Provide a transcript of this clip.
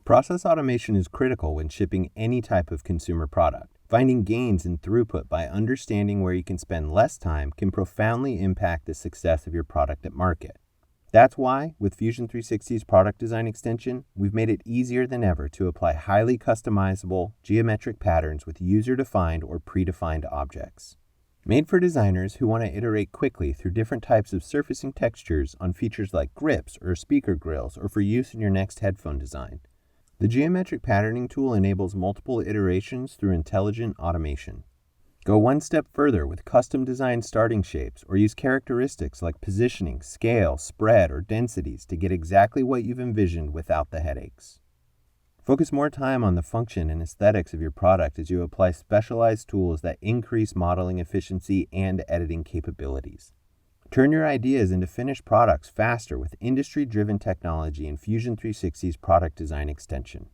Process automation is critical when shipping any type of consumer product. Finding gains in throughput by understanding where you can spend less time can profoundly impact the success of your product at market. That's why, with Fusion 360's product design extension, we've made it easier than ever to apply highly customizable geometric patterns with user-defined or predefined objects. Made for designers who want to iterate quickly through different types of surfacing textures on features like grips or speaker grills, or for use in your next headphone design. The geometric patterning tool enables multiple iterations through intelligent automation. Go one step further with custom designed starting shapes, or use characteristics like positioning, scale, spread, or densities to get exactly what you've envisioned without the headaches. Focus more time on the function and aesthetics of your product as you apply specialized tools that increase modeling efficiency and editing capabilities. Turn your ideas into finished products faster with industry-driven technology in Fusion 360's product design extension.